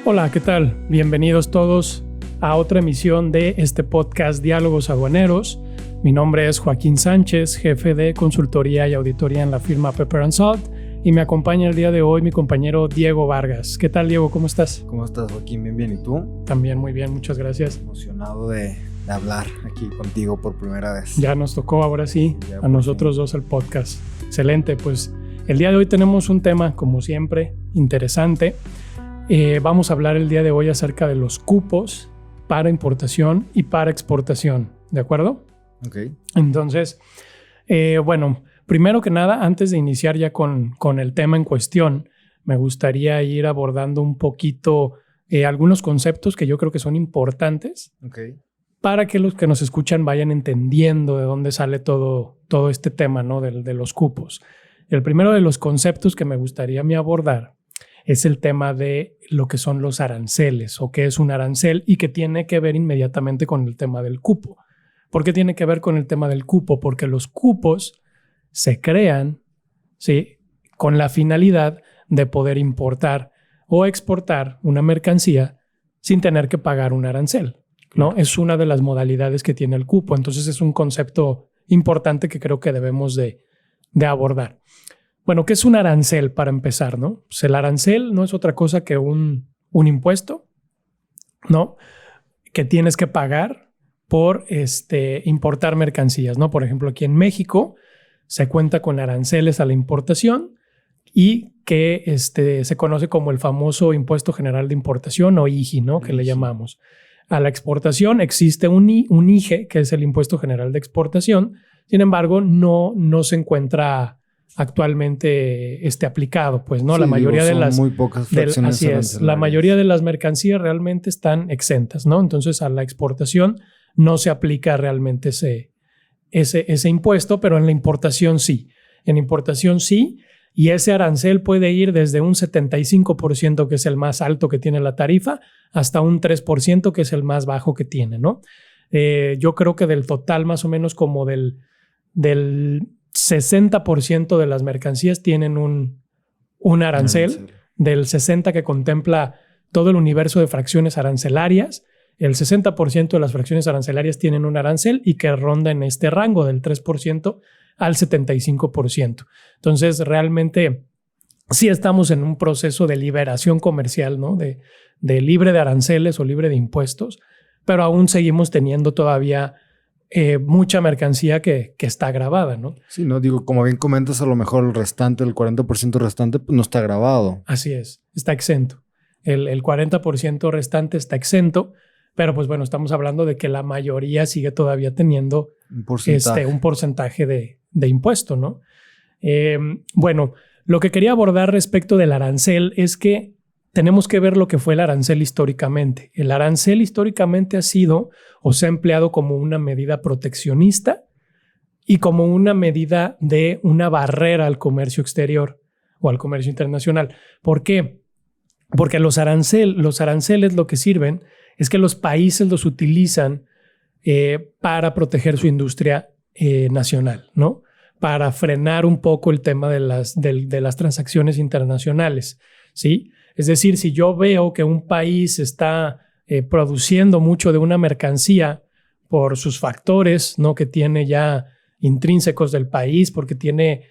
Hola, ¿qué tal? Bienvenidos todos a otra emisión de este podcast Diálogos Aduaneros. Mi nombre es Joaquín Sánchez, jefe de consultoría y auditoría en la firma Pepper & Salt, y me acompaña el día de hoy mi compañero Diego Vargas. ¿Qué tal, Diego? ¿Cómo estás? ¿Cómo estás, Joaquín? Bien. ¿Y tú? También muy bien, muchas gracias. Emocionado de hablar aquí contigo por primera vez. Ya nos tocó ahora sí, a nosotros dos el podcast. Excelente, pues el día de hoy tenemos un tema, como siempre, interesante. Vamos a hablar el día de hoy acerca de los cupos para importación y para exportación, ¿de acuerdo? Ok. Entonces, bueno, primero que nada, antes de iniciar ya con el tema en cuestión, me gustaría ir abordando un poquito algunos conceptos que yo creo que son importantes para que los que nos escuchan vayan entendiendo de dónde sale todo este tema, ¿no? de los cupos. El primero de los conceptos que me gustaría a mí abordar es el tema de lo que son los aranceles o qué es un arancel y que tiene que ver inmediatamente con el tema del cupo. ¿Por qué tiene que ver con el tema del cupo? Porque los cupos se crean, ¿sí?, con la finalidad de poder importar o exportar una mercancía sin tener que pagar un arancel, ¿no? Es una de las modalidades que tiene el cupo. Entonces es un concepto importante que creo que debemos de abordar. Bueno, ¿qué es un arancel para empezar, no? Pues el arancel no es otra cosa que un impuesto, ¿no?, que tienes que pagar por importar mercancías, ¿no? Por ejemplo, aquí en México se cuenta con aranceles a la importación y que se conoce como el famoso Impuesto General de Importación o IGI, ¿no?, que le llamamos. A la exportación existe un IGE, que es el Impuesto General de Exportación. Sin embargo, no se encuentra actualmente aplicado, pues, ¿no? Sí, la mayoría de las muy pocas fracciones así es, la mayoría de las mercancías realmente están exentas, ¿no? Entonces a la exportación no se aplica realmente ese impuesto, pero en la importación sí. En importación sí, y ese arancel puede ir desde un 75%, que es el más alto que tiene la tarifa, hasta un 3%, que es el más bajo que tiene, ¿no? Yo creo que del total más o menos como del 60% de las mercancías tienen un arancel, del 60% que contempla todo el universo de fracciones arancelarias. El 60% de las fracciones arancelarias tienen un arancel y que ronda en este rango del 3% al 75%. Entonces, realmente sí estamos en un proceso de liberación comercial, ¿no? De libre de aranceles o libre de impuestos, pero aún seguimos teniendo todavía mucha mercancía que está grabada, ¿no? Sí, no, digo, como bien comentas, a lo mejor el restante, el 40% restante, pues no está grabado. Así es, está exento. El 40% restante está exento, pero pues bueno, estamos hablando de que la mayoría sigue todavía teniendo un porcentaje de impuesto, ¿no? Bueno, lo que quería abordar respecto del arancel es que tenemos que ver lo que fue el arancel históricamente. El arancel históricamente ha sido o se ha empleado como una medida proteccionista y como una medida de una barrera al comercio exterior o al comercio internacional. ¿Por qué? Porque los aranceles lo que sirven es que los países los utilizan para proteger su industria nacional, ¿no? Para frenar un poco el tema de las transacciones internacionales, ¿sí? Es decir, si yo veo que un país está produciendo mucho de una mercancía por sus factores, ¿no?, que tiene ya intrínsecos del país, porque tiene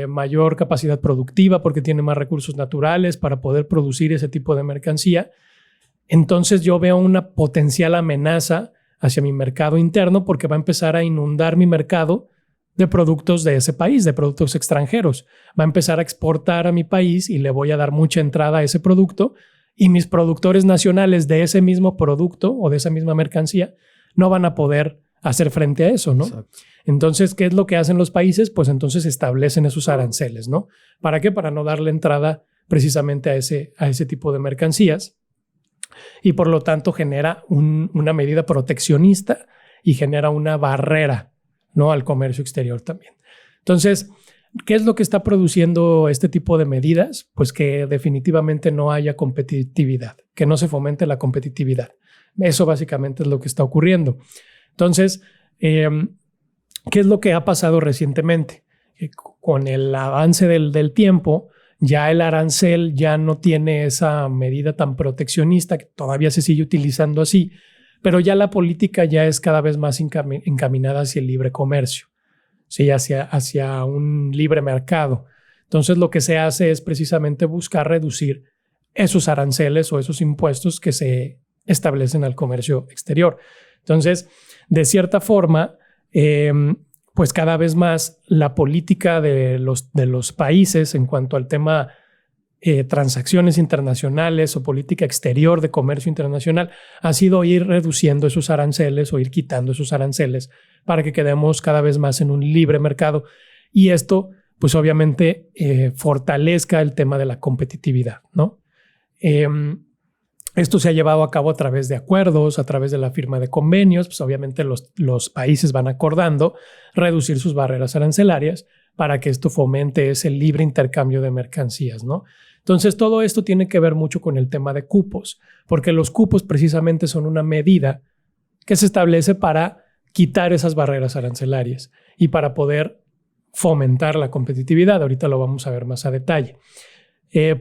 mayor capacidad productiva, porque tiene más recursos naturales para poder producir ese tipo de mercancía, entonces yo veo una potencial amenaza hacia mi mercado interno porque va a empezar a inundar mi mercado de productos de ese país, de productos extranjeros. Va a empezar a exportar a mi país y le voy a dar mucha entrada a ese producto y mis productores nacionales de ese mismo producto o de esa misma mercancía no van a poder hacer frente a eso, ¿no? Exacto. Entonces, ¿qué es lo que hacen los países? Pues entonces establecen esos aranceles, ¿no? ¿Para qué? Para no darle entrada precisamente a ese tipo de mercancías y por lo tanto genera una medida proteccionista y genera una barrera, ¿no?, al comercio exterior también. Entonces, ¿qué es lo que está produciendo este tipo de medidas? Pues que definitivamente no haya competitividad, que no se fomente la competitividad. Eso básicamente es lo que está ocurriendo. Entonces, ¿qué es lo que ha pasado recientemente? Con el avance del tiempo, Ya el arancel ya no tiene esa medida tan proteccionista, que todavía se sigue utilizando así, pero ya la política ya es cada vez más encaminada hacia el libre comercio, ¿sí? hacia un libre mercado. Entonces lo que se hace es precisamente buscar reducir esos aranceles o esos impuestos que se establecen al comercio exterior. Entonces, de cierta forma, pues cada vez más la política de los países en cuanto al tema transacciones internacionales o política exterior de comercio internacional ha sido ir reduciendo esos aranceles o ir quitando esos aranceles para que quedemos cada vez más en un libre mercado. Y esto, pues obviamente, fortalezca el tema de la competitividad, ¿no? Esto se ha llevado a cabo a través de acuerdos, a través de la firma de convenios. Pues obviamente los países van acordando reducir sus barreras arancelarias para que esto fomente ese libre intercambio de mercancías, ¿no? Entonces, todo esto tiene que ver mucho con el tema de cupos, porque los cupos precisamente son una medida que se establece para quitar esas barreras arancelarias y para poder fomentar la competitividad. Ahorita lo vamos a ver más a detalle.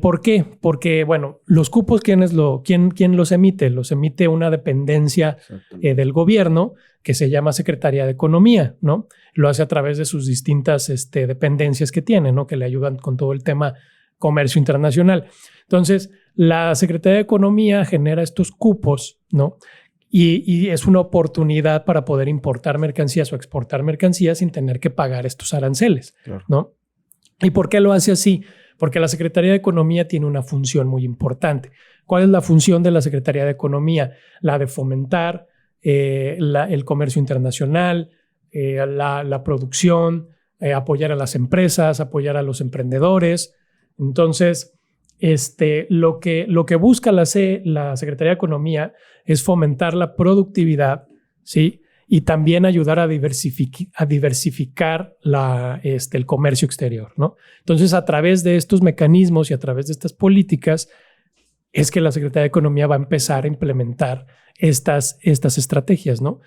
¿Por qué? Porque, bueno, los cupos, ¿quién los emite? Los emite una dependencia del gobierno que se llama Secretaría de Economía, ¿no? Lo hace a través de sus distintas dependencias que tiene, ¿no? Que le ayudan con todo el tema comercio internacional. Entonces, la Secretaría de Economía genera estos cupos, ¿no? Y es una oportunidad para poder importar mercancías o exportar mercancías sin tener que pagar estos aranceles, claro, ¿no? ¿Y por qué lo hace así? Porque la Secretaría de Economía tiene una función muy importante. ¿Cuál es la función de la Secretaría de Economía? La de fomentar el comercio internacional, la producción, apoyar a las empresas, apoyar a los emprendedores. Entonces, lo que busca la Secretaría de Economía es fomentar la productividad, ¿sí? Y también ayudar a diversificar el comercio exterior, ¿no? Entonces, a través de estos mecanismos y a través de estas políticas es que la Secretaría de Economía va a empezar a implementar estas estrategias, ¿no?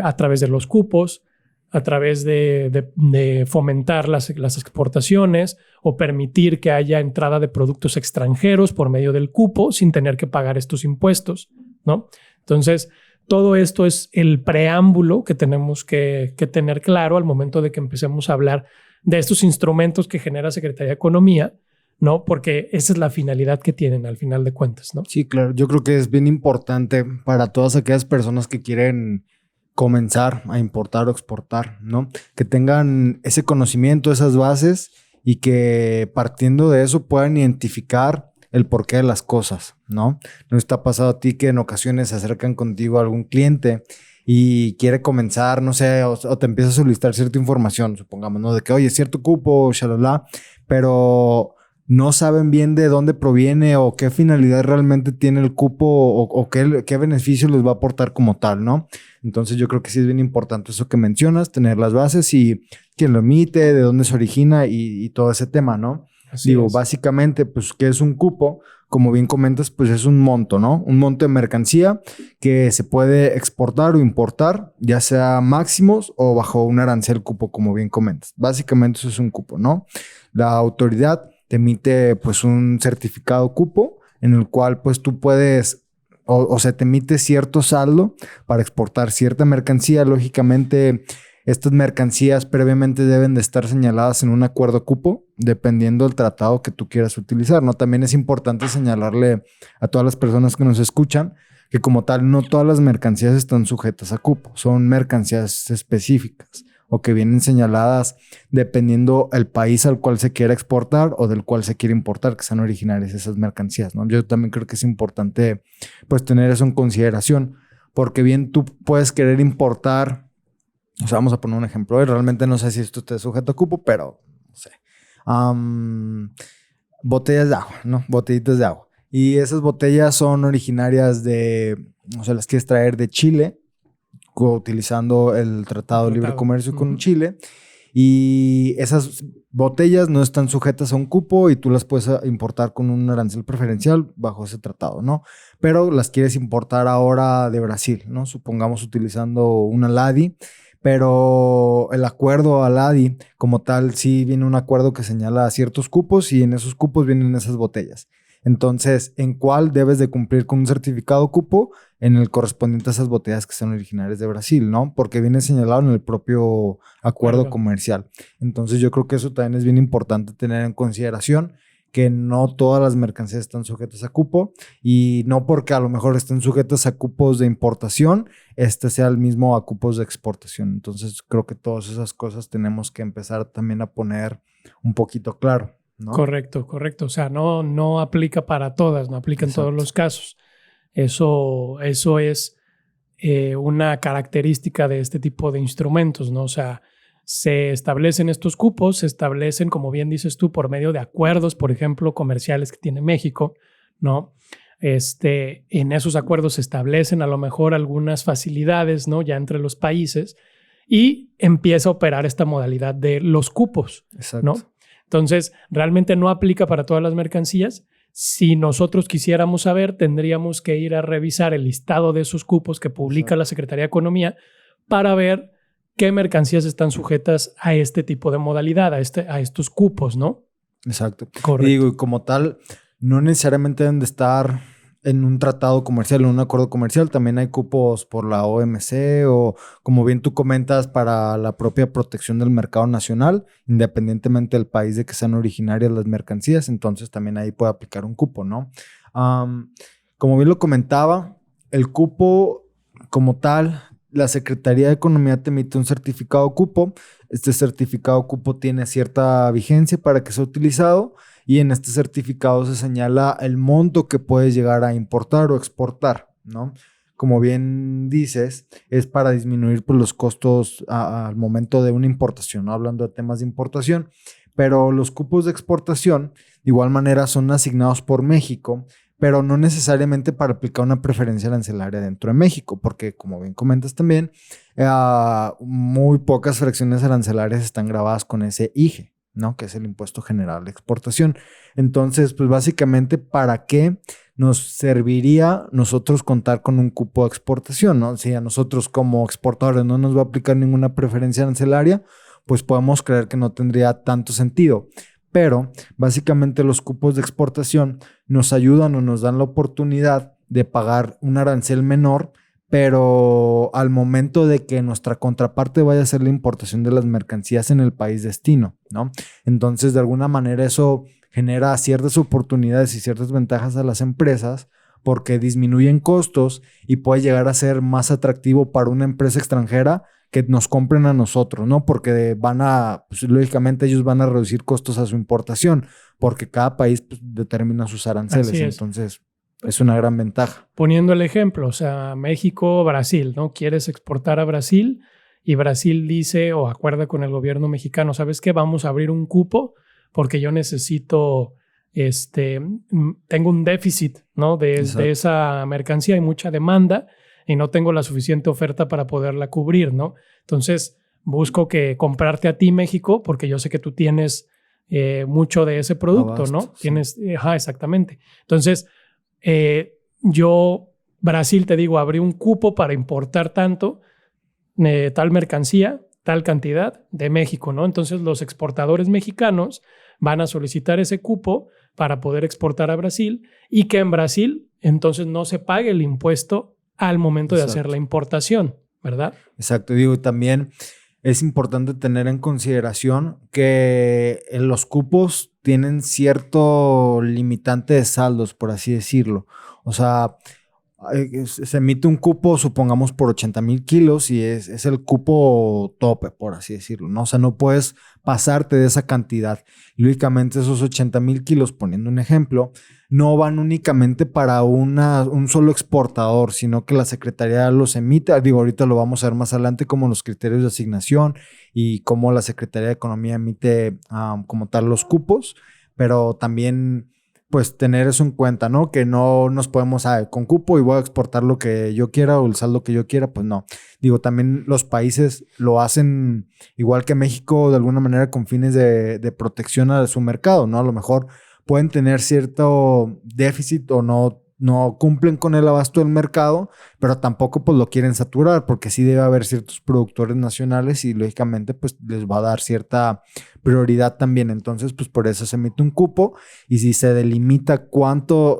A través de los cupos, a través de fomentar las exportaciones o permitir que haya entrada de productos extranjeros por medio del cupo sin tener que pagar estos impuestos, ¿no? Entonces, todo esto es el preámbulo que tenemos que tener claro al momento de que empecemos a hablar de estos instrumentos que genera Secretaría de Economía, ¿no? Porque esa es la finalidad que tienen al final de cuentas, ¿no? Sí, claro. Yo creo que es bien importante para todas aquellas personas que quieren comenzar a importar o exportar, ¿no? Que tengan ese conocimiento, esas bases y que partiendo de eso puedan identificar el porqué de las cosas, ¿no? ¿No está pasado a ti que en ocasiones se acercan contigo a algún cliente y quiere comenzar, no sé, o te empieza a solicitar cierta información, supongamos, ¿no? De que, oye, cierto cupo, shalala, pero no saben bien de dónde proviene o qué finalidad realmente tiene el cupo o qué beneficio les va a aportar como tal, ¿no? Entonces yo creo que sí es bien importante eso que mencionas, tener las bases y quién lo emite, de dónde se origina y todo ese tema, ¿no? Así digo, básicamente, pues, ¿qué es un cupo? Como bien comentas, pues es un monto, ¿no? Un monto de mercancía que se puede exportar o importar, ya sea máximos o bajo un arancel cupo, como bien comentas. Básicamente eso es un cupo, ¿no? La autoridad te emite, pues, un certificado cupo en el cual, pues, tú puedes o se te emite cierto saldo para exportar cierta mercancía. Lógicamente, estas mercancías previamente deben de estar señaladas en un acuerdo cupo, dependiendo del tratado que tú quieras utilizar, ¿no? También es importante señalarle a todas las personas que nos escuchan que como tal no todas las mercancías están sujetas a cupo, son mercancías específicas o que vienen señaladas dependiendo el país al cual se quiera exportar o del cual se quiere importar, que sean originarias esas mercancías, ¿no? Yo también creo que es importante, pues, tener eso en consideración, porque bien tú puedes querer importar. O sea, vamos a poner un ejemplo. Realmente no sé si esto esté sujeto a cupo, pero no sé. Botellas de agua, ¿no? Botellitas de agua. Y esas botellas son originarias o sea, las quieres traer de Chile, utilizando el Tratado de Libre Comercio con Chile. Y esas botellas no están sujetas a un cupo y tú las puedes importar con un arancel preferencial bajo ese tratado, ¿no? Pero las quieres importar ahora de Brasil, ¿no? Supongamos utilizando una Ladi. Pero el acuerdo al ADI como tal, sí viene un acuerdo que señala ciertos cupos y en esos cupos vienen esas botellas. Entonces, ¿en cuál debes de cumplir con un certificado cupo? En el correspondiente a esas botellas que son originarias de Brasil, ¿no? Porque viene señalado en el propio acuerdo comercial. Entonces, yo creo que eso también es bien importante tener en consideración, que no todas las mercancías están sujetas a cupo y no porque a lo mejor estén sujetas a cupos de importación, sea el mismo a cupos de exportación. Entonces, creo que todas esas cosas tenemos que empezar también a poner un poquito claro, ¿no? Correcto. O sea, no aplica para todas, no aplica en todos los casos. Eso es una característica de este tipo de instrumentos, ¿no? O sea, se establecen estos cupos, se establecen, como bien dices tú, por medio de acuerdos, por ejemplo, comerciales que tiene México, ¿no? En esos acuerdos se establecen a lo mejor algunas facilidades, ¿no? Ya entre los países y empieza a operar esta modalidad de los cupos, ¿no? Entonces, realmente no aplica para todas las mercancías. Si nosotros quisiéramos saber, tendríamos que ir a revisar el listado de esos cupos que publica la Secretaría de Economía para ver qué mercancías están sujetas a este tipo de modalidad, a estos cupos, ¿no? Exacto. Correcto. Y digo, y como tal, no necesariamente deben de estar en un tratado comercial, en un acuerdo comercial. También hay cupos por la OMC o, como bien tú comentas, para la propia protección del mercado nacional, independientemente del país de que sean originarias las mercancías. Entonces, también ahí puede aplicar un cupo, ¿no? Como bien lo comentaba, el cupo como tal, la Secretaría de Economía te emite un certificado cupo. Este certificado cupo tiene cierta vigencia para que sea utilizado y en este certificado se señala el monto que puedes llegar a importar o exportar, ¿no? Como bien dices, es para disminuir pues, los costos al momento de una importación, ¿no? Hablando de temas de importación, pero los cupos de exportación de igual manera son asignados por México, pero no necesariamente para aplicar una preferencia arancelaria dentro de México, porque como bien comentas también, muy pocas fracciones arancelarias están grabadas con ese IGE, ¿no? Que es el Impuesto General de Exportación. Entonces, pues básicamente, ¿para qué nos serviría nosotros contar con un cupo de exportación, ¿no? Si a nosotros como exportadores no nos va a aplicar ninguna preferencia arancelaria, pues podemos creer que no tendría tanto sentido. Pero básicamente los cupos de exportación nos ayudan o nos dan la oportunidad de pagar un arancel menor, pero al momento de que nuestra contraparte vaya a hacer la importación de las mercancías en el país destino, ¿no? Entonces, de alguna manera eso genera ciertas oportunidades y ciertas ventajas a las empresas porque disminuyen costos y puede llegar a ser más atractivo para una empresa extranjera que nos compren a nosotros, ¿no? Porque pues, lógicamente ellos van a reducir costos a su importación, porque cada país pues, determina sus aranceles. Entonces, es una gran ventaja. Poniendo el ejemplo, o sea, México, Brasil, ¿no? Quieres exportar a Brasil y Brasil dice o acuerda con el gobierno mexicano, ¿sabes qué? Vamos a abrir un cupo porque yo necesito, tengo un déficit, ¿no? De esa mercancía, hay mucha demanda y no tengo la suficiente oferta para poderla cubrir, ¿no? Entonces, busco que comprarte a ti, México, porque yo sé que tú tienes mucho de ese producto, abasto, ¿no? Sí. Tienes, exactamente. Entonces, yo, Brasil, te digo, abrí un cupo para importar tanto, tal mercancía, tal cantidad de México, ¿no? Entonces, los exportadores mexicanos van a solicitar ese cupo para poder exportar a Brasil y que en Brasil, entonces, no se pague el impuesto al momento de hacer la importación, ¿verdad? Exacto. Digo, también es importante tener en consideración que los cupos tienen cierto limitante de saldos, por así decirlo. O sea, se emite un cupo, supongamos, por 80,000 kilos y es el cupo tope, por así decirlo, ¿no? O sea, no puedes pasarte de esa cantidad. Lógicamente, esos 80,000 kilos, poniendo un ejemplo, no van únicamente para un solo exportador, sino que la Secretaría los emite. Digo, ahorita lo vamos a ver más adelante como los criterios de asignación y cómo la Secretaría de Economía emite como tal los cupos, pero también pues tener eso en cuenta, ¿no? Que no nos podemos, con cupo y voy a exportar lo que yo quiera o el saldo que yo quiera, pues no. Digo, también los países lo hacen igual que México de alguna manera con fines de protección a su mercado, ¿no? A lo mejor pueden tener cierto déficit o no no cumplen con el abasto del mercado, pero tampoco pues lo quieren saturar, porque sí debe haber ciertos productores nacionales y lógicamente pues les va a dar cierta prioridad también. Entonces pues por eso se emite un cupo y si se delimita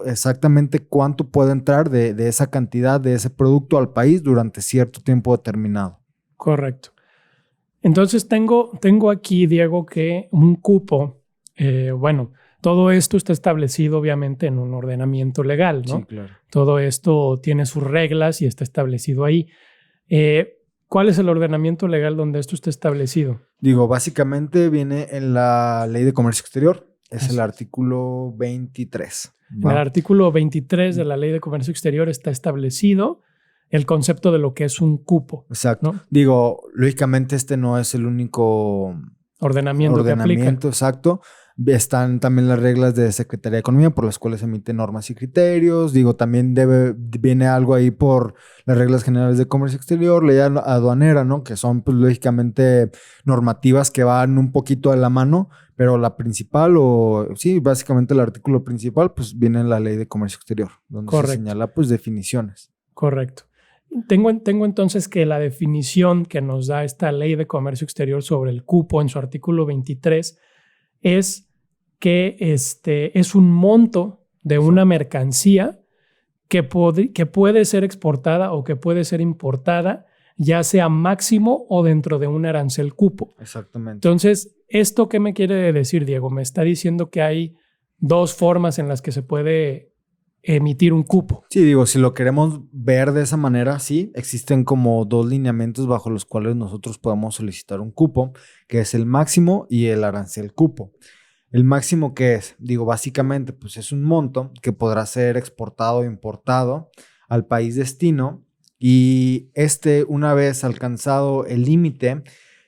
exactamente cuánto puede entrar de esa cantidad de ese producto al país durante cierto tiempo determinado. Correcto. Entonces tengo aquí, Diego, que un cupo, todo esto está establecido obviamente en un ordenamiento legal, ¿no? Sí, claro. Todo esto tiene sus reglas y está establecido ahí. ¿Cuál es el ordenamiento legal donde esto está establecido? Digo, básicamente viene en la Ley de Comercio Exterior. Es el artículo 23. En el artículo 23 de la Ley de Comercio Exterior está establecido el concepto de lo que es un cupo. Exacto. ¿No? Digo, lógicamente este no es el único ordenamiento que aplica. Exacto. Están también las reglas de Secretaría de Economía por las cuales emiten normas y criterios. Digo, también viene algo ahí por las reglas generales de comercio exterior, ley aduanera, ¿no? Que son, pues, lógicamente normativas que van un poquito de la mano, pero la principal básicamente el artículo principal, pues viene en la ley de comercio exterior, donde se señala, pues, definiciones. Correcto. Tengo entonces que la definición que nos da esta ley de comercio exterior sobre el cupo en su artículo 23 es que es un monto de una mercancía que puede ser exportada o que puede ser importada, ya sea máximo o dentro de un arancel cupo. Exactamente. Entonces, ¿esto qué me quiere decir, Diego? Me está diciendo que hay dos formas en las que se puede emitir un cupo. Sí, digo, si lo queremos ver de esa manera, sí, existen como dos lineamientos bajo los cuales nosotros podemos solicitar un cupo, que es el máximo y el arancel cupo. El máximo, ¿qué es? Digo, básicamente, pues es un monto que podrá ser exportado o importado al país destino y una vez alcanzado el límite,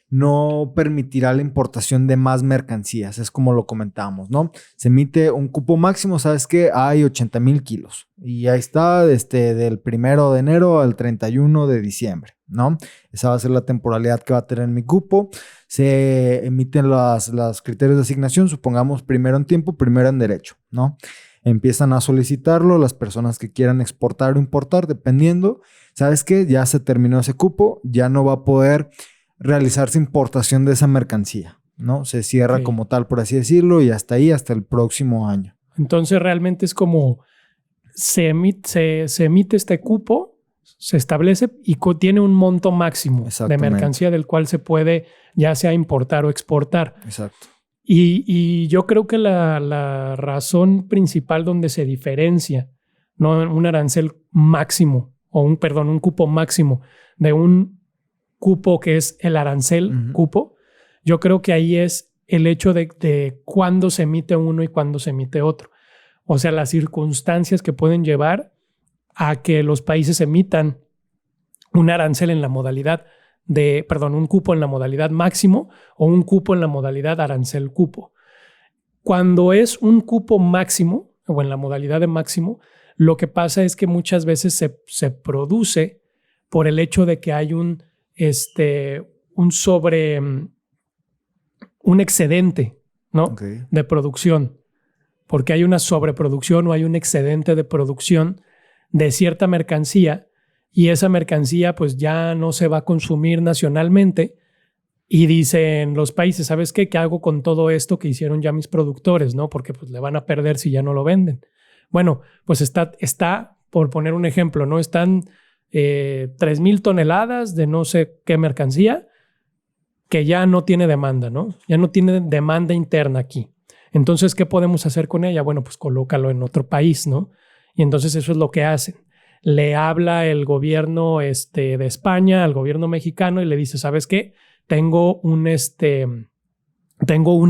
no permitirá la importación de más mercancías. Es como lo comentábamos, ¿no? Se emite un cupo máximo, ¿sabes qué? Hay 80,000 kilos. Y ahí está, del 1 de enero al 31 de diciembre, ¿no? Esa va a ser la temporalidad que va a tener mi cupo. Se emiten los criterios de asignación, supongamos primero en tiempo, primero en derecho, ¿no? Empiezan a solicitarlo las personas que quieran exportar o importar, dependiendo. ¿Sabes qué? Ya se terminó ese cupo, ya no va a poder realizarse importación de esa mercancía, ¿no? Se cierra como tal, por así decirlo, y hasta ahí, hasta el próximo año. Entonces realmente es como se emite este cupo, se establece y tiene un monto máximo de mercancía del cual se puede ya sea importar o exportar. Exacto. Y yo creo que la razón principal donde se diferencia, ¿no? Un arancel máximo o un cupo máximo de un cupo que es el arancel cupo, yo creo que ahí es el hecho de cuándo se emite uno y cuándo se emite otro. O sea, las circunstancias que pueden llevar a que los países emitan un arancel en la modalidad un cupo en la modalidad máximo o un cupo en la modalidad arancel cupo. Cuando es un cupo máximo o en la modalidad de máximo, lo que pasa es que muchas veces se produce por el hecho de que hay un excedente, ¿no? Okay. De producción, porque hay una sobreproducción o hay un excedente de producción de cierta mercancía y esa mercancía pues ya no se va a consumir nacionalmente y dicen los países, ¿sabes qué? ¿Qué hago con todo esto que hicieron ya mis productores? ¿No? Porque pues le van a perder si ya no lo venden. Bueno, pues está por poner un ejemplo, ¿no? Están 3,000 toneladas de no sé qué mercancía que ya no tiene demanda, ¿no? Ya no tiene demanda interna aquí. Entonces, ¿qué podemos hacer con ella? Bueno, pues colócalo en otro país, ¿no? Y entonces eso es lo que hacen. Le habla el gobierno de España al gobierno mexicano y le dice, ¿sabes qué? Tengo un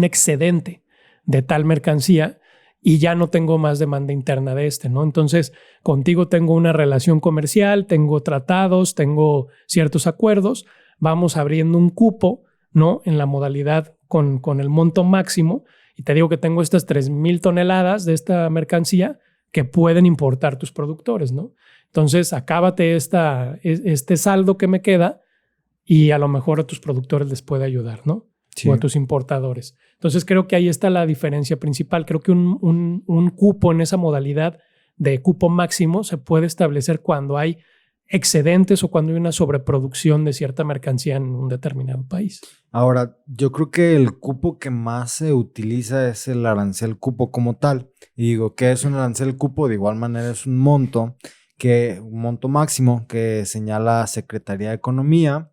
excedente de tal mercancía y ya no tengo más demanda interna de ¿no? Entonces, contigo tengo una relación comercial, tengo tratados, tengo ciertos acuerdos, vamos abriendo un cupo, ¿no? En la modalidad con el monto máximo y te digo que tengo estas 3,000 toneladas de esta mercancía que pueden importar tus productores, ¿no? Entonces, acábate este saldo que me queda y a lo mejor a tus productores les puede ayudar, ¿no? Sí. O a tus importadores. Entonces creo que ahí está la diferencia principal. Creo que un cupo en esa modalidad de cupo máximo se puede establecer cuando hay excedentes o cuando hay una sobreproducción de cierta mercancía en un determinado país. Ahora, yo creo que el cupo que más se utiliza es el arancel cupo como tal. Y digo, ¿qué es un arancel cupo? De igual manera es un monto máximo que señala Secretaría de Economía,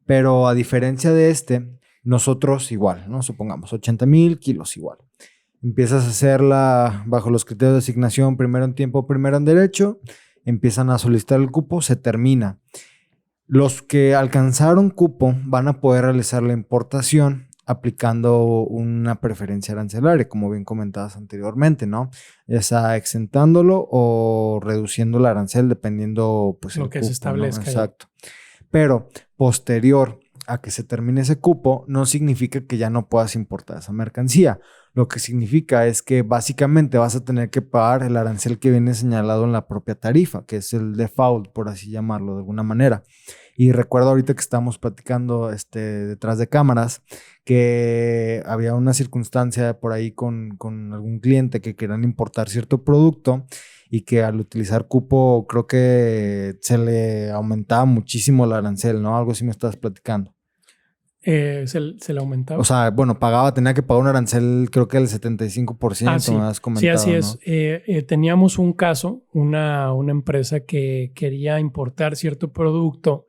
pero a diferencia de nosotros igual, ¿no? Supongamos 80,000 kilos igual. Empiezas a hacerla bajo los criterios de asignación, primero en tiempo, primero en derecho. Empiezan a solicitar el cupo, se termina. Los que alcanzaron cupo van a poder realizar la importación aplicando una preferencia arancelaria, como bien comentabas anteriormente, ¿no? Ya sea exentándolo o reduciendo el arancel dependiendo pues lo que cupo, se establezca. ¿no? Exacto. Pero posterior a que se termine ese cupo, no significa que ya no puedas importar esa mercancía. Lo que significa es que básicamente vas a tener que pagar el arancel que viene señalado en la propia tarifa, que es el default, por así llamarlo de alguna manera. Y recuerdo ahorita que estábamos platicando detrás de cámaras que había una circunstancia por ahí con algún cliente que querían importar cierto producto y que al utilizar cupo creo que se le aumentaba muchísimo el arancel, ¿no? Algo así me estabas platicando. ¿Se le aumentaba? O sea, bueno, tenía que pagar un arancel creo que del 75%, sí. me has comentado, sí, así es. Teníamos un caso, una empresa que quería importar cierto producto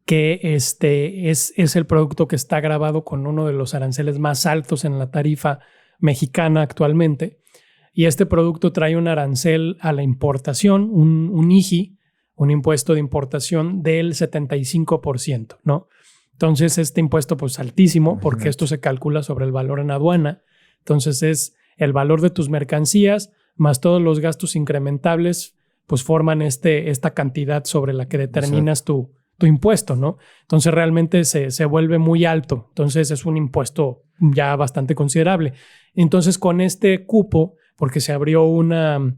que es el producto que está grabado con uno de los aranceles más altos en la tarifa mexicana actualmente. Y este producto trae un arancel a la importación, un IJI, un impuesto de importación del 75%, ¿no? Entonces, este impuesto pues altísimo porque esto se calcula sobre el valor en aduana. Entonces, es el valor de tus mercancías más todos los gastos incrementables pues forman esta cantidad sobre la que determinas tu impuesto, ¿no? Entonces, realmente se vuelve muy alto. Entonces, es un impuesto ya bastante considerable. Entonces, con este cupo, porque se abrió un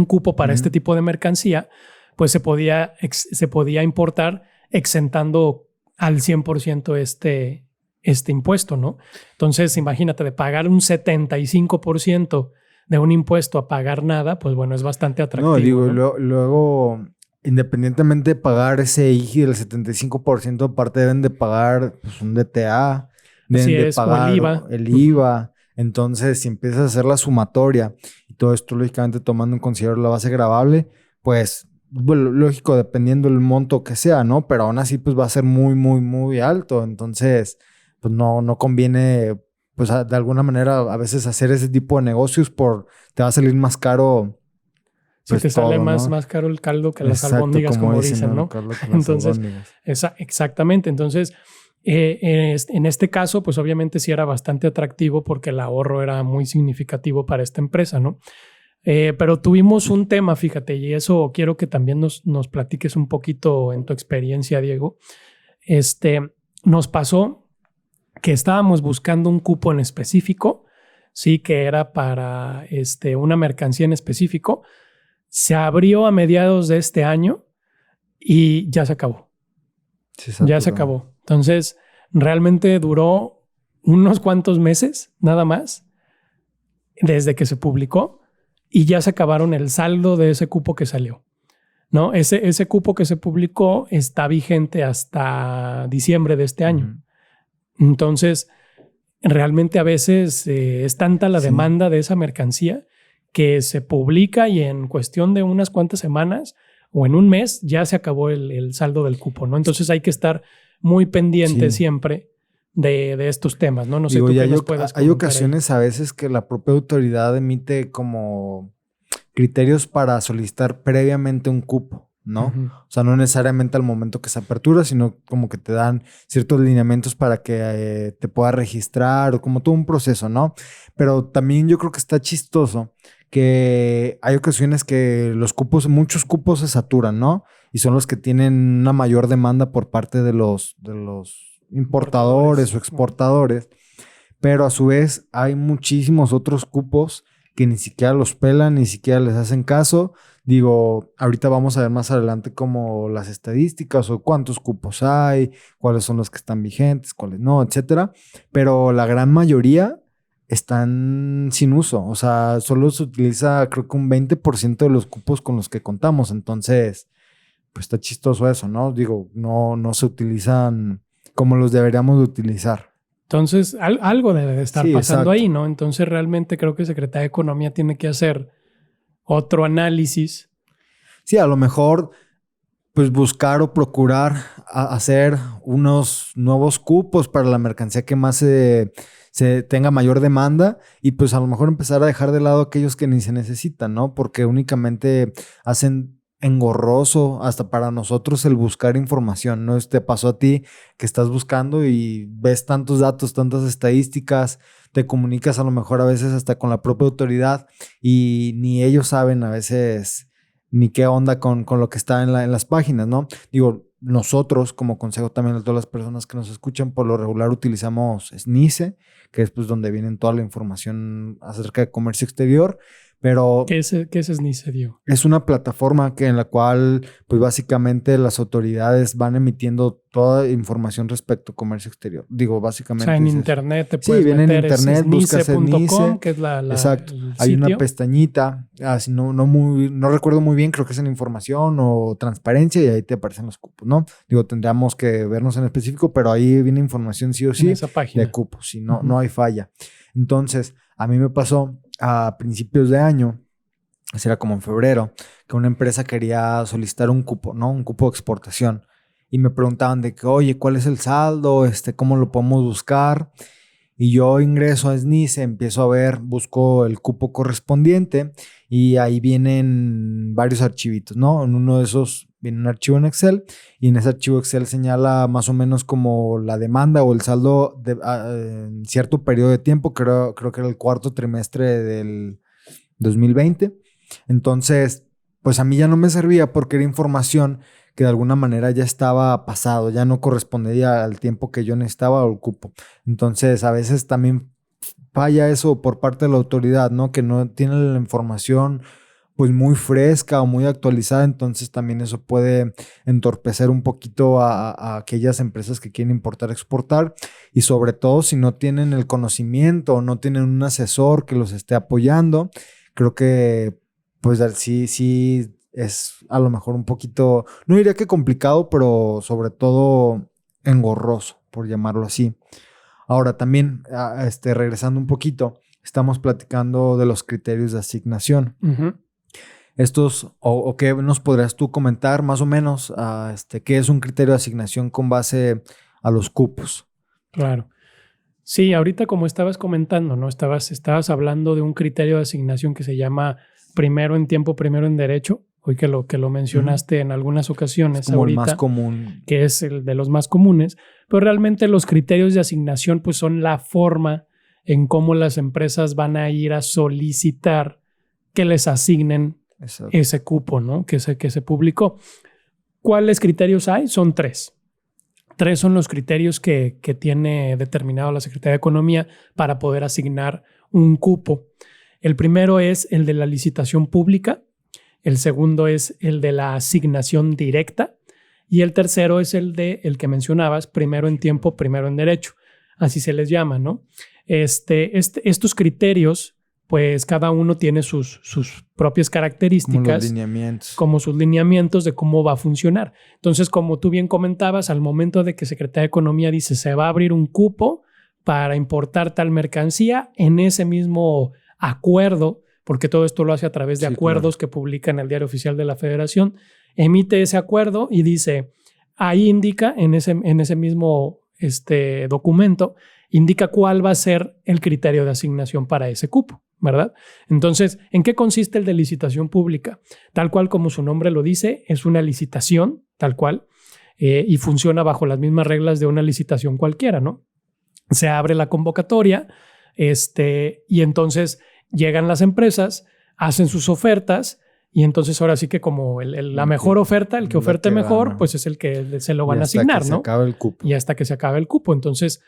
cupo para este tipo de mercancía, pues se podía importar exentando al 100% este impuesto, ¿no? Entonces, imagínate, de pagar un 75% de un impuesto a pagar nada, pues bueno, es bastante atractivo. No, digo, ¿no? Luego, independientemente de pagar ese IJI del 75%, aparte deben de pagar pues, un DTA, deben de pagar el IVA. Entonces, si empiezas a hacer la sumatoria y todo esto, lógicamente, tomando en consideración la base gravable, pues, bueno, lógico, dependiendo del monto que sea, ¿no? Pero aún así, pues, va a ser muy, muy, muy alto. Entonces, pues, no conviene, pues, de alguna manera, a veces hacer ese tipo de negocios te va a salir más caro. Pues te sale más caro el caldo que las albóndigas, como dicen, ¿no? Entonces, exactamente. Entonces, en este caso, pues obviamente sí era bastante atractivo porque el ahorro era muy significativo para esta empresa, ¿no? Pero tuvimos un tema, fíjate, y eso quiero que también nos platiques un poquito en tu experiencia, Diego. Nos pasó que estábamos buscando un cupo en específico, sí, que era para una mercancía en específico. Se abrió a mediados de este año y ya se acabó. Ya se acabó. Entonces, realmente duró unos cuantos meses, nada más, desde que se publicó y ya se acabaron el saldo de ese cupo que salió, ¿no? Ese cupo que se publicó está vigente hasta diciembre de este año. Entonces, realmente a veces es tanta la demanda de esa mercancía que se publica y en cuestión de unas cuantas semanas o en un mes ya se acabó el saldo del cupo, ¿no? Entonces hay que estar muy pendiente siempre de estos temas, ¿no? No sé, tú qué nos puedas comentar. Hay ocasiones a veces que la propia autoridad emite como criterios para solicitar previamente un cupo, ¿no? O sea, no necesariamente al momento que se apertura, sino como que te dan ciertos lineamientos para que te puedas registrar o como todo un proceso, ¿no? Pero también yo creo que está chistoso que hay ocasiones que muchos cupos se saturan, ¿no? Y son los que tienen una mayor demanda por parte de los importadores o exportadores. Pero a su vez hay muchísimos otros cupos que ni siquiera los pelan, ni siquiera les hacen caso. Digo, ahorita vamos a ver más adelante como las estadísticas o cuántos cupos hay, cuáles son los que están vigentes, cuáles no, etcétera. Pero la gran mayoría están sin uso. O sea, solo se utiliza creo que un 20% de los cupos con los que contamos. Entonces, pues está chistoso eso, ¿no? Digo, no se utilizan como los deberíamos de utilizar. Entonces, algo debe de estar pasando exacto. ahí, ¿no? Entonces, realmente creo que Secretaría de Economía tiene que hacer otro análisis. Sí, a lo mejor pues buscar o procurar hacer unos nuevos cupos para la mercancía que más se tenga mayor demanda y pues a lo mejor empezar a dejar de lado aquellos que ni se necesitan, ¿no? Porque únicamente hacen engorroso hasta para nosotros el buscar información, ¿no? Te pasó a ti que estás buscando y ves tantos datos, tantas estadísticas, te comunicas a lo mejor a veces hasta con la propia autoridad y ni ellos saben a veces ni qué onda con lo que está en las páginas, ¿no? Digo, nosotros como consejo también a todas las personas que nos escuchan, por lo regular utilizamos SNICE, que es pues donde vienen toda la información acerca de comercio exterior, pero... ¿Qué es SNICE, Diego? Es una plataforma en la cual pues básicamente las autoridades van emitiendo toda información respecto a comercio exterior. Digo, básicamente... O sea, en internet te puedes meter. Sí, viene en internet, buscas SNICE.com, que es exacto. Hay una pestañita, si no recuerdo muy bien, creo que es en información o transparencia y ahí te aparecen los cupos, ¿no? Digo, tendríamos que vernos en específico, pero ahí viene información sí o sí de cupos, si no, no hay falla. Entonces, a mí me pasó a principios de año, era como en febrero, que una empresa quería solicitar un cupo, ¿no? Un cupo de exportación. Y me preguntaban de que, oye, ¿cuál es el saldo? ¿Cómo lo podemos buscar? Y yo ingreso a SNICE, empiezo a ver, busco el cupo correspondiente y ahí vienen varios archivitos, ¿no? En uno de esos viene un archivo en Excel y en ese archivo Excel señala más o menos como la demanda o el saldo en cierto periodo de tiempo, creo que era el cuarto trimestre del 2020. Entonces, pues a mí ya no me servía porque era información que de alguna manera ya estaba pasado, ya no correspondía al tiempo que yo necesitaba o el cupo. Entonces, a veces también falla eso por parte de la autoridad, ¿no? Que no tiene la información pues muy fresca o muy actualizada, entonces también eso puede entorpecer un poquito a aquellas empresas que quieren importar, exportar y sobre todo si no tienen el conocimiento o no tienen un asesor que los esté apoyando, creo que pues sí es a lo mejor un poquito, no diría que complicado, pero sobre todo engorroso, por llamarlo así. Ahora también, regresando un poquito, estamos platicando de los criterios de asignación. Uh-huh. Estos, o qué nos podrías tú comentar más o menos, qué es un criterio de asignación con base a los cupos. Claro. Sí, ahorita como estabas comentando, ¿no? Estabas hablando de un criterio de asignación que se llama primero en tiempo, primero en derecho. Hoy que lo mencionaste en algunas ocasiones. Es como ahorita, el más común. Que es el de los más comunes. Pero realmente los criterios de asignación pues son la forma en cómo las empresas van a ir a solicitar que les asignen ese cupo, ¿no? Que se publicó. ¿Cuáles criterios hay? Son 3. 3 son los criterios que tiene determinado la Secretaría de Economía para poder asignar un cupo. El primero es el de la licitación pública, el segundo es el de la asignación directa y el tercero es el que mencionabas, primero en tiempo, primero en derecho. Así se les llama, ¿no? Estos criterios, pues cada uno tiene sus propias características, como sus lineamientos de cómo va a funcionar. Entonces, como tú bien comentabas, al momento de que Secretaría de Economía dice se va a abrir un cupo para importar tal mercancía, en ese mismo acuerdo, porque todo esto lo hace a través de acuerdos que publica en el Diario Oficial de la Federación, emite ese acuerdo y dice, ahí indica en ese mismo documento, indica cuál va a ser el criterio de asignación para ese cupo, ¿verdad? Entonces, ¿en qué consiste el de licitación pública? Tal cual como su nombre lo dice, es una licitación, tal cual, y funciona bajo las mismas reglas de una licitación cualquiera, ¿no? Se abre la convocatoria, y entonces llegan las empresas, hacen sus ofertas y entonces ahora sí que como la mejor oferta, el que oferte mejor, pues es el que se lo van a asignar, ¿no? Y hasta que se acabe el cupo. Y hasta que se acabe el cupo. Entonces,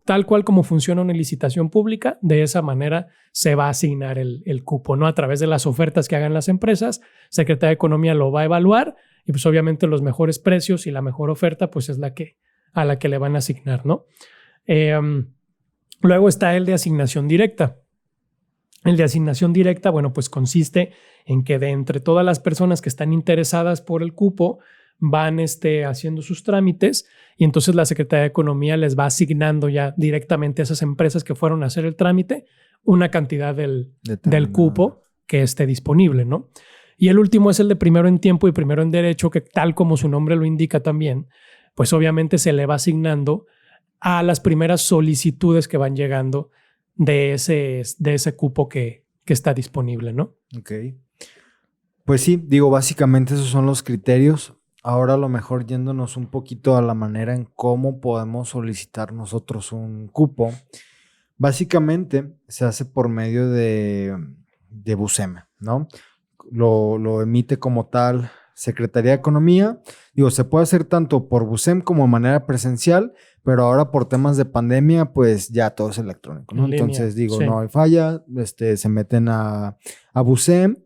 tal cual como funciona una licitación pública, de esa manera se va a asignar el cupo, ¿no? A través de las ofertas que hagan las empresas, Secretaría de Economía lo va a evaluar y pues obviamente los mejores precios y la mejor oferta pues es a la que le van a asignar, ¿no? Luego está el de asignación directa. El de asignación directa, bueno, pues consiste en que de entre todas las personas que están interesadas por el cupo van haciendo sus trámites y entonces la Secretaría de Economía les va asignando ya directamente a esas empresas que fueron a hacer el trámite una cantidad del cupo que esté disponible, ¿no? Y el último es el de primero en tiempo y primero en derecho, que tal como su nombre lo indica también, pues obviamente se le va asignando a las primeras solicitudes que van llegando de ese cupo que está disponible, ¿no? Ok. Pues sí, digo, básicamente esos son los criterios. Ahora a lo mejor yéndonos un poquito a la manera en cómo podemos solicitar nosotros un cupo. Básicamente se hace por medio de BUSEM, ¿no? Lo emite como tal Secretaría de Economía. Digo, se puede hacer tanto por BUSEM como de manera presencial, pero ahora por temas de pandemia, pues ya todo es electrónico, ¿no? Entonces, digo, sí, no hay falla, se meten a BUSEM.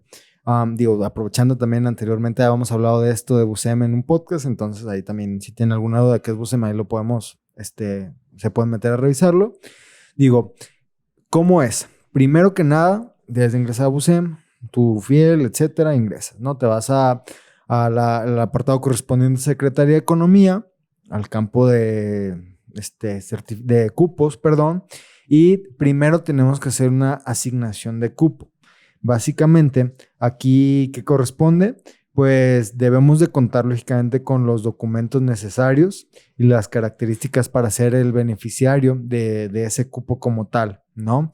Digo, aprovechando también anteriormente habíamos hablado de esto de BUSEM en un podcast, entonces ahí también si tienen alguna duda de qué es BUSEM, ahí lo podemos, se pueden meter a revisarlo. Digo, ¿cómo es? Primero que nada, desde ingresar a BUSEM, tu fiel, etcétera, ingresas, ¿no? Te vas al apartado correspondiente a Secretaría de Economía, al campo de cupos, perdón, y primero tenemos que hacer una asignación de cupo. Básicamente, aquí, ¿qué corresponde? Pues debemos de contar lógicamente con los documentos necesarios y las características para ser el beneficiario de ese cupo como tal, ¿no?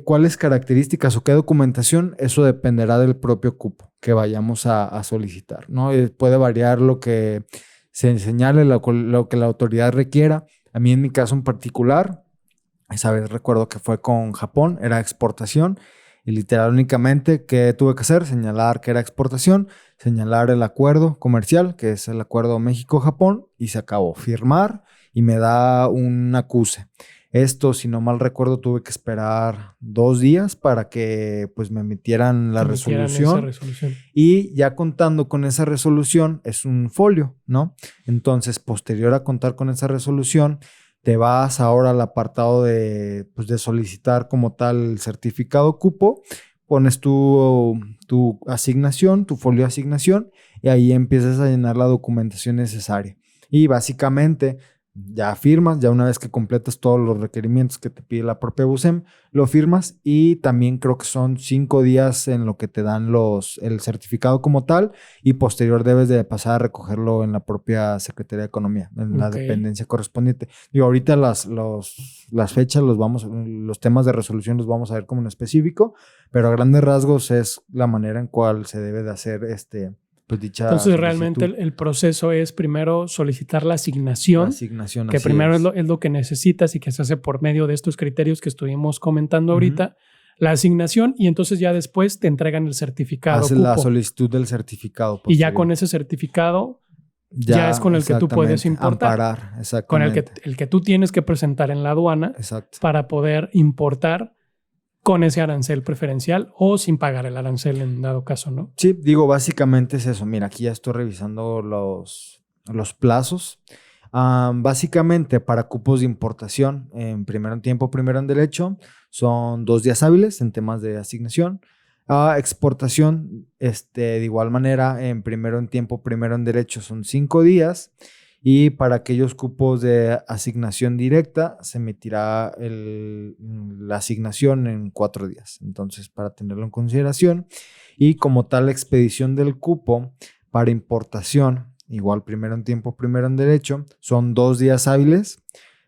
¿Cuáles características o qué documentación? Eso dependerá del propio cupo que vayamos a solicitar, ¿no? Puede variar lo que se señale, lo que la autoridad requiera. A mí en mi caso en particular, esa vez recuerdo que fue con Japón, era exportación. Y literal únicamente, ¿qué tuve que hacer? Señalar que era exportación, señalar el acuerdo comercial, que es el acuerdo México-Japón, y se acabó. Firmar y me da un acuse. Esto, si no mal recuerdo, tuve que esperar 2 días para que pues me emitieran la resolución. Y ya contando con esa resolución, es un folio, ¿no? Entonces, posterior a contar con esa resolución, te vas ahora al apartado de solicitar como tal el certificado cupo, pones tu asignación, tu folio de asignación, y ahí empiezas a llenar la documentación necesaria. Y básicamente ya firmas, ya una vez que completas todos los requerimientos que te pide la propia BUSEM, lo firmas y también creo que son 5 días en lo que te dan el certificado como tal y posterior debes de pasar a recogerlo en la propia Secretaría de Economía, en la dependencia correspondiente. Digo, ahorita las fechas, los temas de resolución los vamos a ver como en específico, pero a grandes rasgos es la manera en cual se debe de hacer dicha Entonces solicitud. realmente el proceso es primero solicitar la asignación, que primero es lo que necesitas y que se hace por medio de estos criterios que estuvimos comentando ahorita, la asignación, y entonces ya después te entregan el certificado. Haces la solicitud del certificado posterior. Y ya con ese certificado ya es con el que tú puedes importar. Amparar, exactamente. Con el que tú tienes que presentar en la aduana para poder importar con ese arancel preferencial o sin pagar el arancel en dado caso, ¿no? Sí, digo, básicamente es eso. Mira, aquí ya estoy revisando los plazos. Básicamente, para cupos de importación, en primero en tiempo, primero en derecho, son 2 días hábiles en temas de asignación. Exportación, de igual manera, en primero en tiempo, primero en derecho, son 5 días. Y para aquellos cupos de asignación directa se emitirá la asignación en 4 días. Entonces, para tenerlo en consideración. Y como tal, la expedición del cupo para importación, igual primero en tiempo, primero en derecho, son 2 días hábiles.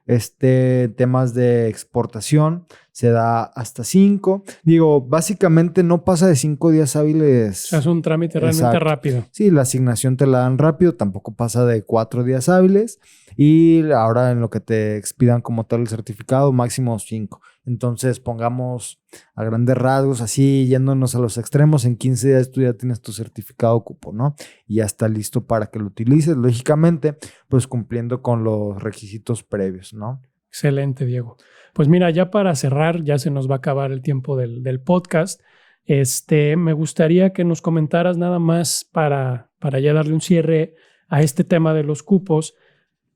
Temas de exportación se da hasta 5. Digo, básicamente no pasa de 5 días hábiles. O sea, es un trámite realmente rápido. Sí, la asignación te la dan rápido, tampoco pasa de 4 días hábiles. Y ahora en lo que te expidan como tal el certificado, máximo 5. Entonces, pongamos a grandes rasgos, así yéndonos a los extremos, en 15 días tú ya tienes tu certificado cupo, ¿no? Y ya está listo para que lo utilices, lógicamente, pues cumpliendo con los requisitos previos, ¿no? Excelente, Diego. Pues mira, ya para cerrar, ya se nos va a acabar el tiempo del podcast. Me gustaría que nos comentaras nada más para ya darle un cierre a este tema de los cupos.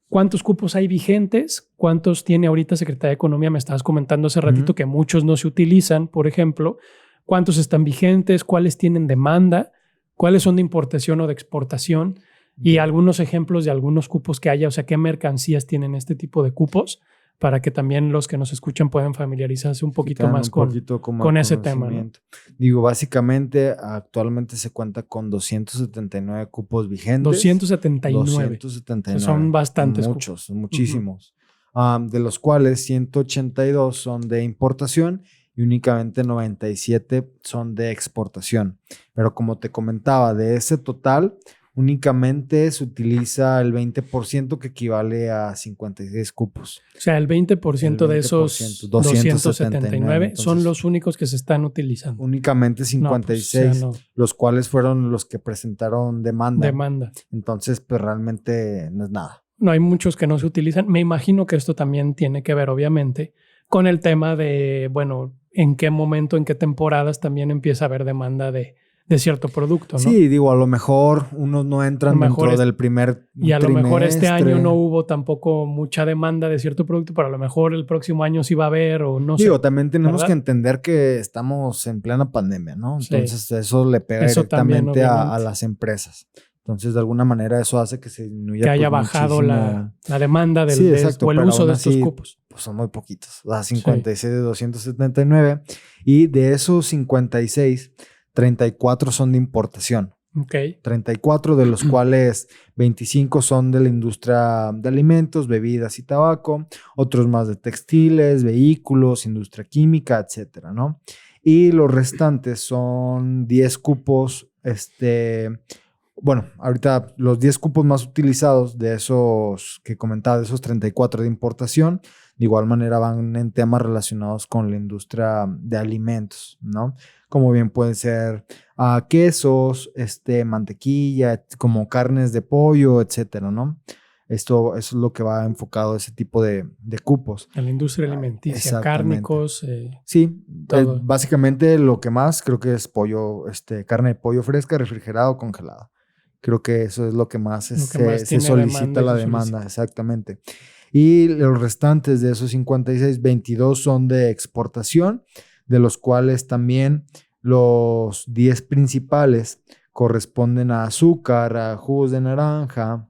¿Cuántos cupos hay vigentes? ¿Cuántos tiene ahorita Secretaría de Economía? Me estabas comentando hace ratito que muchos no se utilizan, por ejemplo. ¿Cuántos están vigentes? ¿Cuáles tienen demanda? ¿Cuáles son de importación o de exportación? Y algunos ejemplos de algunos cupos que haya, o sea, qué mercancías tienen este tipo de cupos, para que también los que nos escuchan puedan familiarizarse un poquito más con ese tema, ¿no? Digo, básicamente, actualmente se cuenta con 279 cupos vigentes. 279. Son bastantes. Muchos, muchísimos. De los cuales 182 son de importación y únicamente 97 son de exportación. Pero como te comentaba, de ese total, únicamente se utiliza el 20%, que equivale a 56 cupos. O sea, el 20% de esos 279 entonces, son los únicos que se están utilizando. Únicamente 56, los cuales fueron los que presentaron demanda. Entonces, pues realmente no es nada. No, hay muchos que no se utilizan. Me imagino que esto también tiene que ver, obviamente, con el tema de, bueno, en qué momento, en qué temporadas también empieza a haber demanda de cierto producto, ¿no? Sí, digo, a lo mejor unos no entran dentro del primer y a lo mejor este año no hubo tampoco mucha demanda de cierto producto, pero a lo mejor el próximo año sí va a haber o no sé. Digo, también tenemos que entender que estamos en plena pandemia, ¿no? Entonces eso le pega directamente a las empresas. Entonces, de alguna manera eso hace que se disminuya. Que haya bajado la demanda o el uso de estos cupos. Pues son muy poquitos. 56 de 279. Y de esos 56... 34 son de importación. 34 de los cuales 25 son de la industria de alimentos, bebidas y tabaco, otros más de textiles, vehículos, industria química, etcétera, ¿no? Y los restantes son 10 cupos, bueno, ahorita los 10 cupos más utilizados de esos que comentaba, de esos 34 de importación, de igual manera van en temas relacionados con la industria de alimentos, ¿no? Como bien pueden ser quesos, mantequilla, como carnes de pollo, etcétera, ¿no? Eso es lo que va enfocado a ese tipo de cupos. En la industria alimenticia, cárnicos. Sí, básicamente lo que más creo que es pollo, carne de pollo fresca, refrigerada o congelada. Creo que eso es lo que más, se solicita la demanda, exactamente. Y los restantes de esos 56, 22 son de exportación, de los cuales también los 10 principales corresponden a azúcar, a jugos de naranja,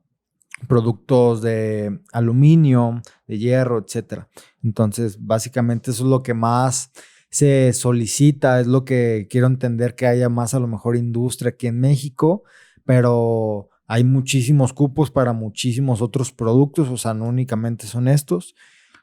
productos de aluminio, de hierro, etc. Entonces, básicamente eso es lo que más se solicita, es lo que quiero entender, que haya más a lo mejor industria aquí en México, pero hay muchísimos cupos para muchísimos otros productos, o sea, no únicamente son estos.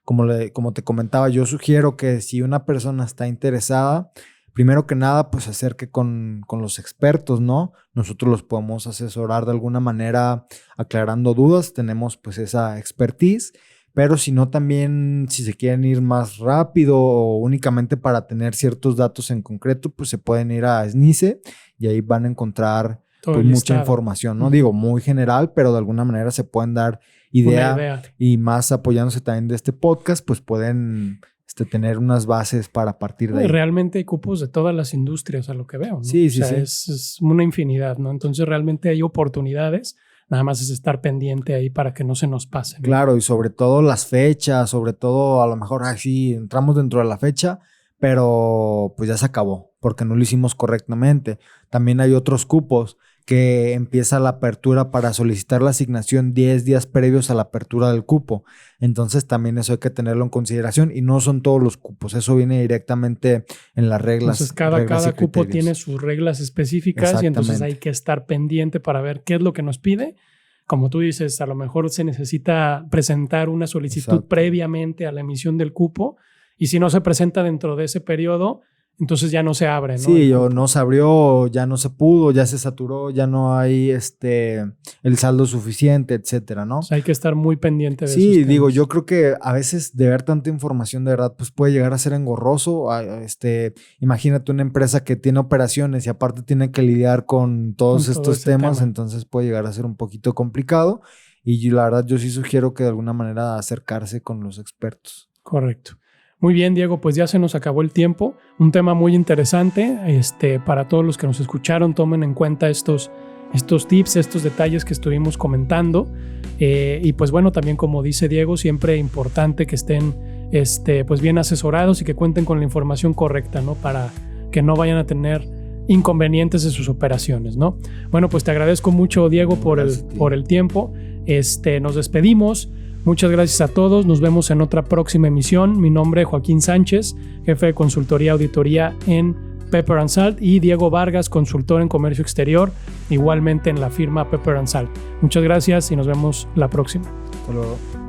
Como te comentaba, yo sugiero que si una persona está interesada, primero que nada, pues se acerque con los expertos, ¿no? Nosotros los podemos asesorar de alguna manera aclarando dudas, tenemos pues esa expertise, pero si no también, si se quieren ir más rápido o únicamente para tener ciertos datos en concreto, pues se pueden ir a SNICE y ahí van a encontrar pues mucha información, ¿no? Digo, muy general, pero de alguna manera se pueden dar idea. Y más apoyándose también de este podcast, pues pueden tener unas bases para partir de ahí. Realmente hay cupos de todas las industrias, a lo que veo, ¿no? Sí. Es una infinidad, ¿no? Entonces realmente hay oportunidades, nada más es estar pendiente ahí para que no se nos pase, ¿no? Claro, y sobre todo las fechas, sobre todo a lo mejor, sí, entramos dentro de la fecha, pero pues ya se acabó, porque no lo hicimos correctamente. También hay otros cupos que empieza la apertura para solicitar la asignación 10 días previos a la apertura del cupo. Entonces también eso hay que tenerlo en consideración y no son todos los cupos, eso viene directamente en las reglas. Entonces cada cupo tiene sus reglas específicas y entonces hay que estar pendiente para ver qué es lo que nos pide. Como tú dices, a lo mejor se necesita presentar una solicitud previamente a la emisión del cupo y si no se presenta dentro de ese periodo, entonces ya no se abre, ¿no? Sí, no se abrió, ya no se pudo, ya se saturó, ya no hay el saldo suficiente, etcétera, ¿no? O sea, hay que estar muy pendiente de eso. Sí, digo, yo creo que a veces de ver tanta información de verdad, pues puede llegar a ser engorroso. Imagínate una empresa que tiene operaciones y aparte tiene que lidiar con todos estos temas, entonces puede llegar a ser un poquito complicado. Y la verdad, yo sí sugiero que de alguna manera acercarse con los expertos. Correcto. Muy bien, Diego, pues ya se nos acabó el tiempo. Un tema muy interesante. Para todos los que nos escucharon, tomen en cuenta estos estos tips, estos detalles que estuvimos comentando. Y pues bueno, también como dice Diego, siempre importante que estén pues bien asesorados y que cuenten con la información correcta, ¿no? Para que no vayan a tener inconvenientes en sus operaciones, ¿no? Bueno, pues te agradezco mucho, Diego, por el tiempo. Nos despedimos. Muchas gracias a todos. Nos vemos en otra próxima emisión. Mi nombre es Joaquín Sánchez, jefe de consultoría auditoría en Pepper & Salt, y Diego Vargas, consultor en comercio exterior, igualmente en la firma Pepper & Salt. Muchas gracias y nos vemos la próxima. Hasta luego.